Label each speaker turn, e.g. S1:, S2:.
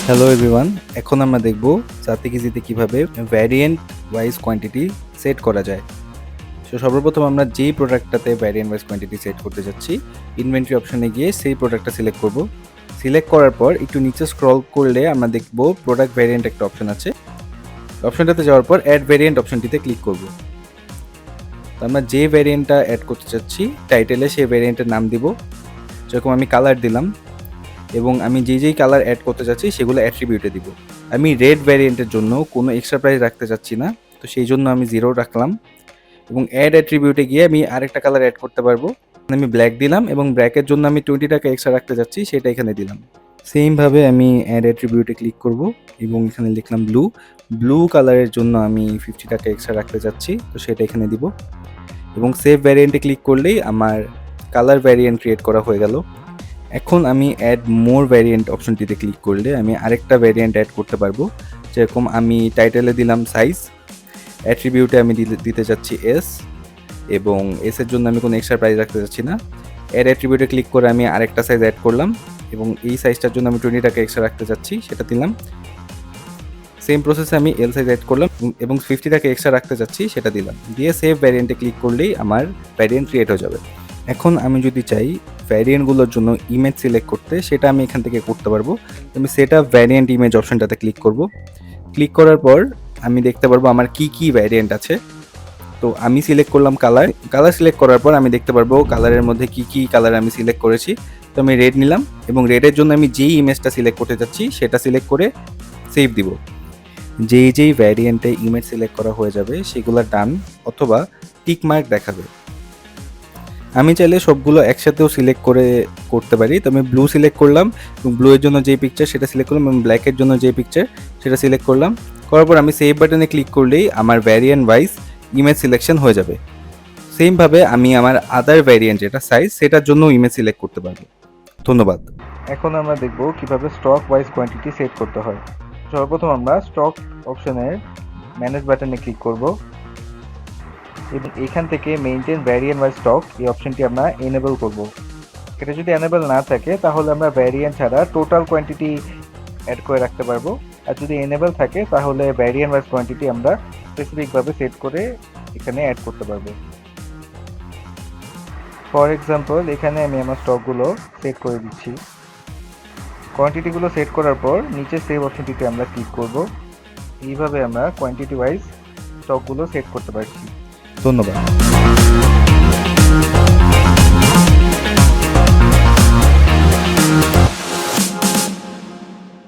S1: Hello everyone, এখন আমরা দেখব জাতিকিজিতে কিভাবে ভ্যারিয়েন্ট ওয়াইজ কোয়ান্টিটি সেট করা যায়। সো সর্বপ্রথম আমরা যেই প্রোডাক্টটাতে ভ্যারিয়েন্ট ওয়াইজ কোয়ান্টিটি সেট করতে যাচ্ছি, ইনভেন্টরি অপশনে গিয়ে সেই প্রোডাক্টটা সিলেক্ট করব। সিলেক্ট করার পর একটু নিচে স্ক্রল করলে আমরা দেখব প্রোডাক্ট ভ্যারিয়েন্ট একটা অপশন আছে। অপশনটাতে যাওয়ার পর অ্যাড ভ্যারিয়েন্ট অপশনটিতে ক্লিক করব। তো আমরা যে ভ্যারিয়েন্টটা অ্যাড করতে চাচ্ছি টাইটেলে সেই ভ্যারিয়েন্টের নাম দিব। যেরকম আমি কালার দিলাম এবং আমি যেই কালার অ্যাড করতে যাচ্ছি সেগুলো অ্যাট্রিবিউটে দিব। আমি রেড ভ্যারিয়েন্টের জন্য কোনো এক্সট্রা প্রাইস রাখতে চাচ্ছি না, তো সেই জন্য আমি 0 রাখলাম এবং অ্যাড অ্যাট্রিবিউটে গিয়ে আমি আরেকটা কালার অ্যাড করতে পারবো। আমি ব্ল্যাক দিলাম এবং ব্ল্যাকের জন্য আমি 20 টাকা এক্সট্রা রাখতে যাচ্ছি, সেটা এখানে দিলাম। সেমভাবে আমি অ্যাড অ্যাট্রিবিউটে ক্লিক করব এবং এখানে লিখলাম ব্লু কালারের জন্য আমি 50 টাকা এক্সট্রা রাখতে চাচ্ছি, তো সেটা এখানে দিব এবং সেভ ভ্যারিয়েন্টে ক্লিক করলেই আমার কালার ভ্যারিয়েন্ট ক্রিয়েট করা হয়ে গেল। এখন আমি অ্যাড মোর ভ্যারিয়েন্ট অপশনটিতে ক্লিক করলে আমি আরেকটা ভ্যারিয়েন্ট অ্যাড করতে পারবো। যেরকম আমি টাইটেলে দিলাম সাইজ, অ্যাট্রিবিউটে আমি দিতে চাচ্ছি এস এবং এসের জন্য আমি কোনো এক্সট্রা প্রাইস রাখতে চাচ্ছি না। অ্যাড অ্যাট্রিবিউটে ক্লিক করে আমি আরেকটা সাইজ অ্যাড করলাম এবং এই সাইজটার জন্য আমি 20 টাকা এক্সট্রা রাখতে চাচ্ছি, সেটা দিলাম। সেম প্রসেসে আমি এল সাইজ অ্যাড করলাম এবং 50 টাকা এক্সট্রা রাখতে চাচ্ছি, সেটা দিলাম। দিয়ে সেভ ভ্যারিয়েন্টে ক্লিক করলেই আমার ভ্যারিয়েন্ট ক্রিয়েট হয়ে যাবে। এখন আমি যদি চাই ভ্যারিয়েন্টগুলোর জন্য ইমেজ সিলেক্ট করতে, সেটা আমি এখান থেকে করতে পারবো। আমি সেট আপ ভ্যারিয়েন্ট ইমেজ অপশনটাতে ক্লিক করব। ক্লিক করার পর আমি দেখতে পারবো আমার কি ভ্যারিয়েন্ট আছে। তো আমি সিলেক্ট করলাম কালার সিলেক্ট করার পর আমি দেখতে পারবো কালারের মধ্যে কি কালার আমি সিলেক্ট করেছি। তো আমি রেড নিলাম এবং রেডের জন্য আমি যেই ইমেজটা সিলেক্ট করতে যাচ্ছি সেটা সিলেক্ট করে সেভ দিব। যেই ভ্যারিয়েন্টে ইমেজ সিলেক্ট করা হয়ে যাবে সেগুলো ডান অথবা টিক মার্ক দেখাবে। আমি চাইলে সবগুলো একসাথেও সিলেক্ট করতে পারি। তো আমি ব্লু সিলেক্ট করলাম এবং ব্লু এর জন্য যে পিকচার সেটা সিলেক্ট করলাম এবং ব্ল্যাকের জন্য যে পিকচার সেটা সিলেক্ট করলাম। করার পর আমি সেভ বাটনে ক্লিক করলেই আমার ভ্যারিয়েন্ট ওয়াইজ ইমেজ সিলেকশন হয়ে যাবে। সেমভাবে আমি আমার আদার ভ্যারিয়েন্ট যেটা সাইজ সেটার জন্য ইমেজ সিলেক্ট করতে পারবো। ধন্যবাদ। এখন আমরা দেখব কিভাবে স্টক ওয়াইজ কোয়ান্টিটি সেট করতে হয়। সর্বপ্রথম আমরা স্টক অপশনের ম্যানেজ বাটনে ক্লিক করব এবং এখান থেকে মেইনটেইন ভ্যারিয়েন্ট ওয়াইজ স্টক এই অপশনটি আমরা এনেবল করব। এটা যদি এনেবল না থাকে তাহলে আমরা ভ্যারিয়েন্ট ছাড়া টোটাল কোয়ান্টিটি অ্যাড করে রাখতে পারবো, আর যদি এনেবল থাকে তাহলে ভ্যারিয়েন্ট ওয়াইজ কোয়ান্টিটি আমরা স্পেসিফিকভাবে সেট করে এখানে অ্যাড করতে পারবো। ফর এক্সাম্পল এখানে আমি আমার স্টকগুলো সেট করে দিচ্ছি। কোয়ান্টিটিগুলো সেট করার পর নিচে সেভ অপশনটিতে আমরা ক্লিক করব। এইভাবে আমরা কোয়ান্টিটি ওয়াইজ স্টকগুলো সেট করতে পারছি। ধন্যবাদ।